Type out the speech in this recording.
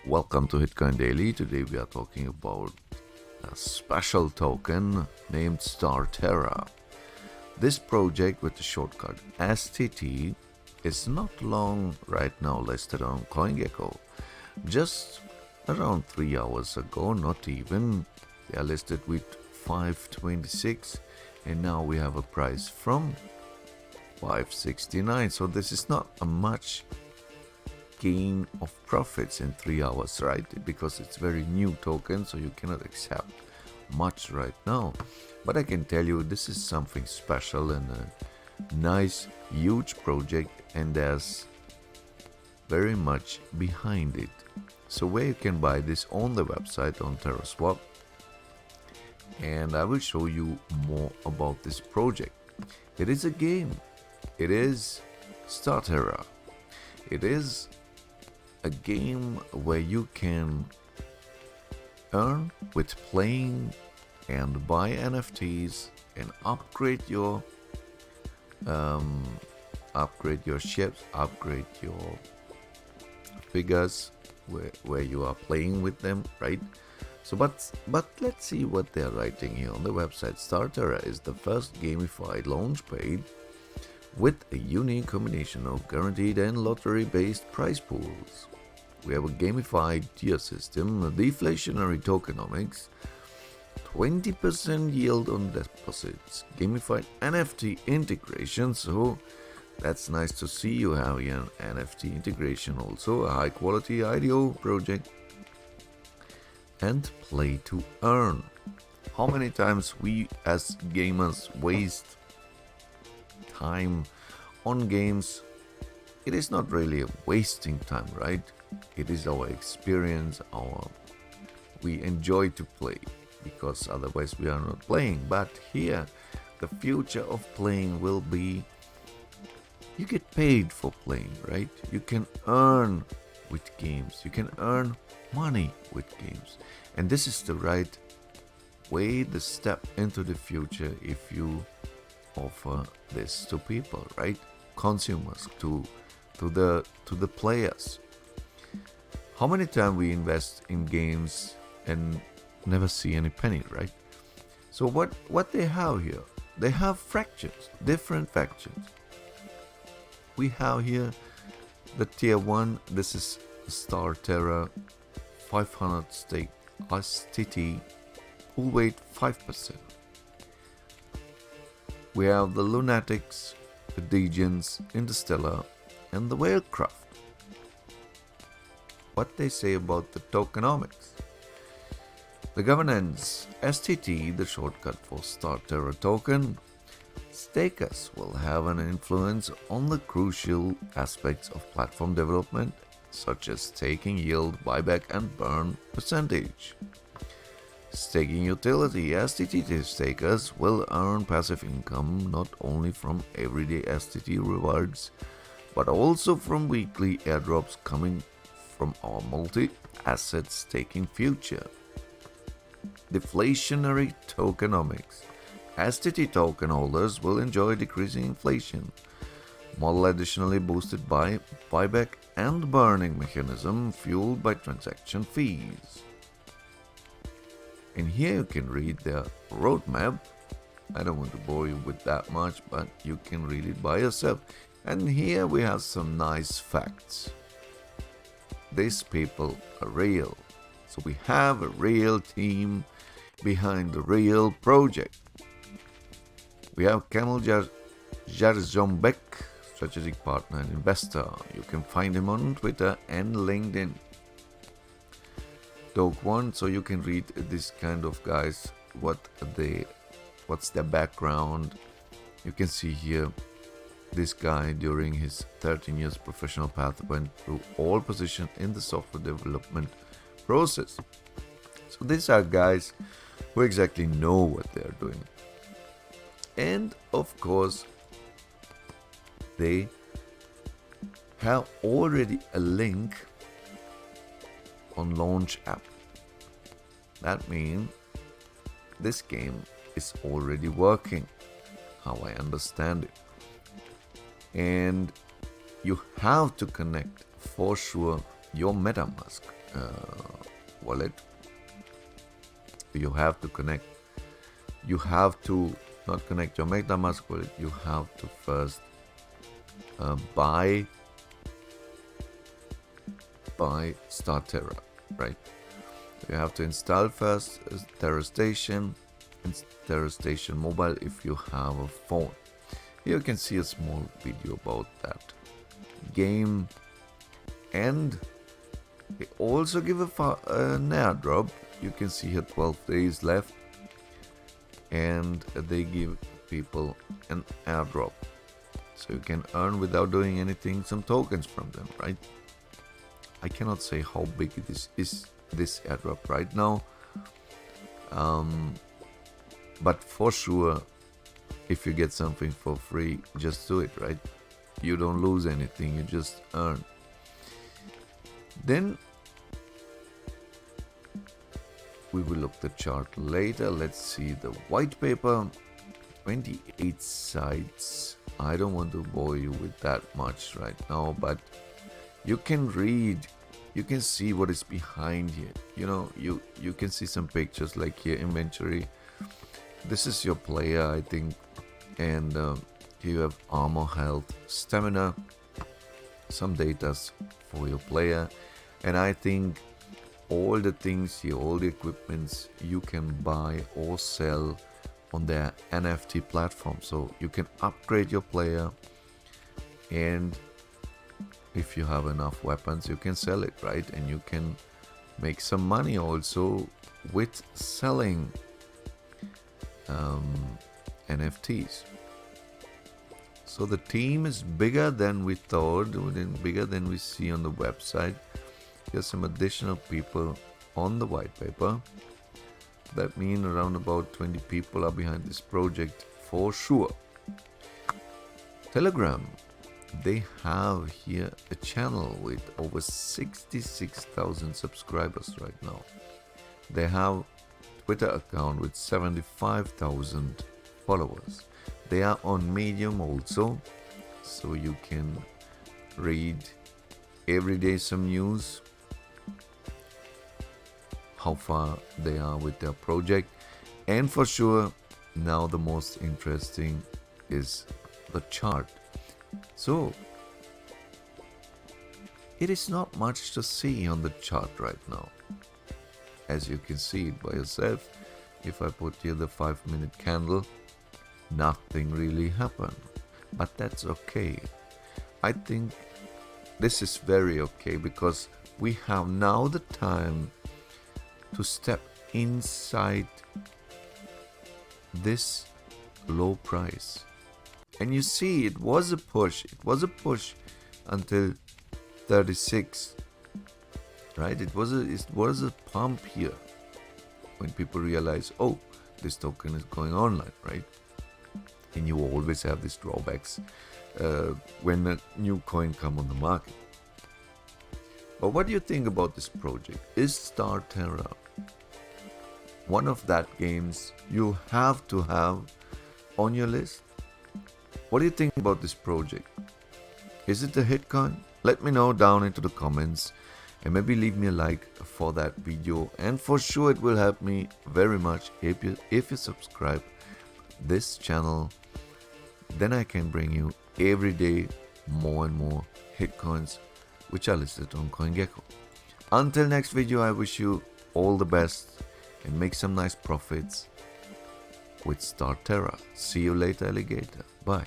Welcome to Hitcoin Daily. Today we are talking about a special token named StarTerra. This project with the shortcut STT is not long right now listed on CoinGecko. Just around 3 hours ago, not even, they are listed with 526 and now we have a price from 569. So this is not a much gain of profits in 3 hours, right? Because it's very new token, so you cannot accept much right now. But I can tell you this is something special and a nice huge project, and there's very much behind it. So where you can buy this on the website on TerraSwap, and I will show you more about this project. It is a game. It is StarTerra. It is a game where you can earn with playing and buy NFTs and upgrade your ships, upgrade your figures where you are playing with them, right? So but let's see what they're writing here on the website. StarTerra is the first gamified launchpad with a unique combination of guaranteed and lottery-based prize pools. We have a gamified tier system, deflationary tokenomics, 20% yield on deposits, gamified NFT integration, so that's nice to see. You have here an NFT integration also, a high quality IDO project, and play to earn. How many times we as gamers waste time on games? It is not really a wasting time, right? It is our experience, we enjoy to play, because otherwise we are not playing. But here the future of playing will be you get paid for playing, right? You can earn with games, you can earn money with games, and this is the right way, the step into the future if you offer this to people, right? Consumers, to the players. How many times we invest in games and never see any penny, right? So what they have here, they have fractions, different fractions. We have here the tier 1, this is StarTerra 500 stake STT, pool weight 5%. We have the Lunatics, the Degens, Interstellar, and the Whalecraft. What they say about the tokenomics. The governance, STT, the shortcut for StarTerra token. Stakers will have an influence on the crucial aspects of platform development, such as staking yield, buyback, and burn percentage. Staking utility, STT stakers will earn passive income not only from everyday STT rewards, but also from weekly airdrops coming from our multi-asset staking future. Deflationary tokenomics. STT token holders will enjoy decreasing inflation. Model additionally boosted by buyback and burning mechanism fueled by transaction fees. And here you can read their roadmap. I don't want to bore you with that much, but you can read it by yourself. And here we have some nice facts. These people are real. So we have a real team behind the real project. We have Kamil Jarzombek, strategic partner and investor. You can find him on Twitter and LinkedIn. Doke One, so you can read this kind of guys, what's their background. You can see here this guy during his 13 years professional path went through all positions in the software development process. So these are guys who exactly know what they're doing. And of course, they have already a link on launch app. That means this game is already working, how I understand it. And you have to connect for sure your MetaMask wallet. You have to connect. You have to not connect your MetaMask wallet. You have to first buy StarTerra, right? You have to install first Terra Station and Terra Station Mobile if you have a phone. Here you can see a small video about that game, and they also give an airdrop. You can see here 12 days left, and they give people an airdrop, so you can earn without doing anything some tokens from them, right? I cannot say how big this is, this airdrop right now, but for sure, if you get something for free, just do it, right? You don't lose anything, you just earn. Then we will look the chart later. Let's see the white paper, 28 sites. I don't want to bore you with that much right now, but you can read, you can see what is behind here. You know, you can see some pictures like here, inventory. This is your player, I think, and here you have armor, health, stamina, some data for your player, and I think all the things here, all the equipments you can buy or sell on their NFT platform. So you can upgrade your player, and if you have enough weapons, you can sell it, right? And you can make some money also with selling NFTs. So the team is bigger than we thought, bigger than we see on the website. Here's some additional people on the white paper. That means around about 20 people are behind this project for sure. Telegram, they have here a channel with over 66,000 subscribers right now. They have Twitter account with 75,000 followers. They are on Medium also, so you can read every day some news, how far they are with their project. And for sure, now the most interesting is the chart. So it is not much to see on the chart right now, as you can see it by yourself. If I put here the 5-minute candle, nothing really happened, but that's okay. I think this is very okay, because we have now the time to step inside this low price. And you see, it was a push until 36, right? It was a pump here when people realize, oh, this token is going online, right? And you always have these drawbacks when a new coin come on the market. But what do you think about this project? Is StarTerra one of that games you have to have on your list? What do you think about this project? Is it a hit coin? Let me know down into the comments, and maybe leave me a like for that video, and for sure it will help me very much if you subscribe this channel. Then I can bring you every day more and more hit coins which are listed on CoinGecko. Until next video, I wish you all the best and make some nice profits with StarTerra. See you later, alligator. Bye.